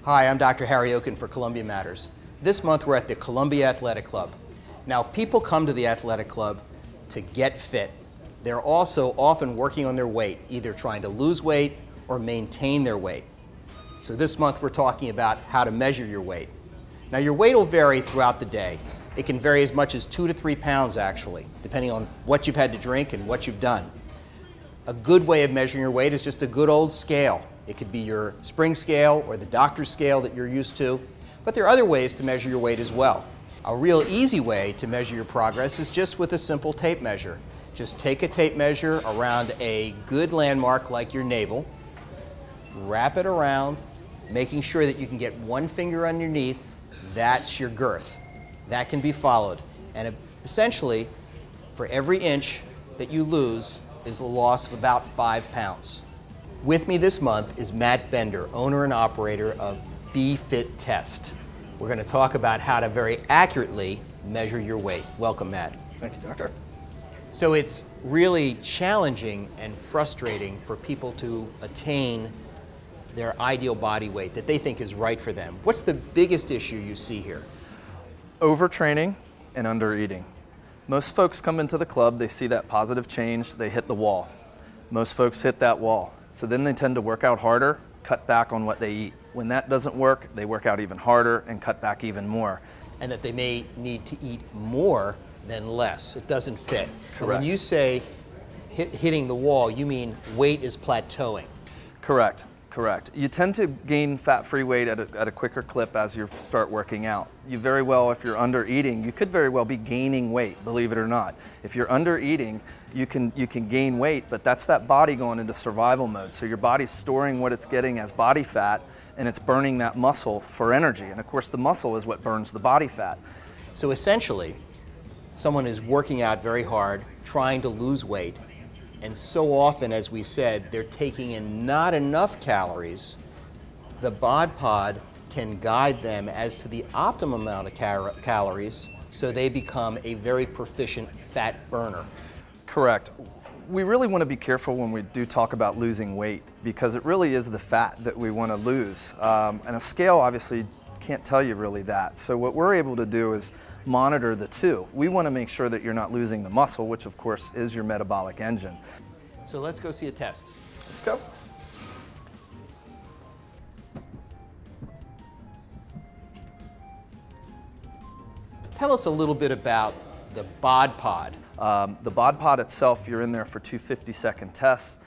Hi, I'm Dr. Harry Oken for Columbia Matters. This month we're at the Columbia Athletic Club. Now, people come to the athletic club to get fit. They're also often working on their weight, either trying to lose weight or maintain their weight. So this month we're talking about how to measure your weight. Now, your weight will vary throughout the day. It can vary as much as 2 to 3 pounds actually, depending on what you've had to drink and what you've done. A good way of measuring your weight is just a good old scale. It could be your spring scale or the doctor's scale that you're used to, but there are other ways to measure your weight as well. A real easy way to measure your progress is just with a simple tape measure. Just take a tape measure around a good landmark like your navel, wrap it around, making sure that you can get one finger underneath. That's your girth. That can be followed. And essentially, for every inch that you lose is the loss of about 5 pounds. With me this month is Matt Bender, owner and operator of BFit Test. We're going to talk about how to very accurately measure your weight. Welcome, Matt. Thank you, doctor. So it's really challenging and frustrating for people to attain their ideal body weight that they think is right for them. What's the biggest issue you see here? Overtraining and undereating. Most folks come into the club, they see that positive change, they hit the wall. Most folks hit that wall. So then they tend to work out harder, cut back on what they eat. When that doesn't work, they work out even harder and cut back even more. And that they may need to eat more than less. It doesn't fit. Correct. And when you say hitting the wall, you mean weight is plateauing. Correct. Correct. You tend to gain fat-free weight at a quicker clip as you start working out. You very well, if you're under eating, you could very well be gaining weight, believe it or not. If you're under eating, you can gain weight, but that's that body going into survival mode. So your body's storing what it's getting as body fat, and it's burning that muscle for energy. And of course, the muscle is what burns the body fat. So essentially, someone is working out very hard, trying to lose weight, and so often, as we said, they're taking in not enough calories. The Bod Pod can guide them as to the optimum amount of calories so they become a very proficient fat burner. Correct. We really want to be careful when we do talk about losing weight because it really is the fat that we want to lose. And a scale obviously can't tell you really that. So what we're able to do is monitor the two. We want to make sure that you're not losing the muscle, which of course is your metabolic engine. So let's go see a test. Let's go. Tell us a little bit about the Bod Pod. The Bod Pod itself, you're in there for 2 50-second tests.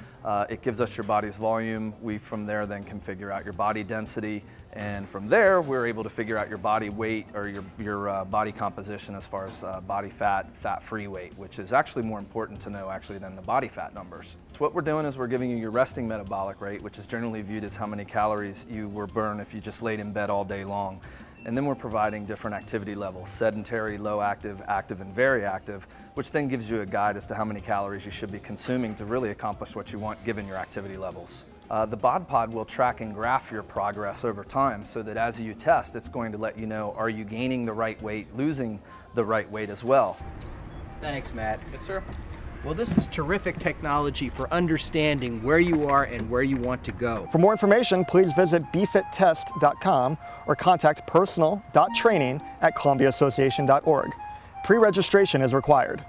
It gives us your body's volume. We from there then can figure out your body density, and from there we're able to figure out your body weight or your body composition as far as body fat, fat-free weight, which is actually more important to know actually than the body fat numbers. So what we're doing is we're giving you your resting metabolic rate, which is generally viewed as how many calories you were burned if you just laid in bed all day long. And then we're providing different activity levels, sedentary, low active, active, and very active, which then gives you a guide as to how many calories you should be consuming to really accomplish what you want given your activity levels. The Bod Pod will track and graph your progress over time so that as you test, it's going to let you know, are you gaining the right weight, losing the right weight as well. Thanks, Matt. Yes, sir. Well, this is terrific technology for understanding where you are and where you want to go. For more information, please visit bfittest.com or contact personal.training@columbiaassociation.org. Pre-registration is required.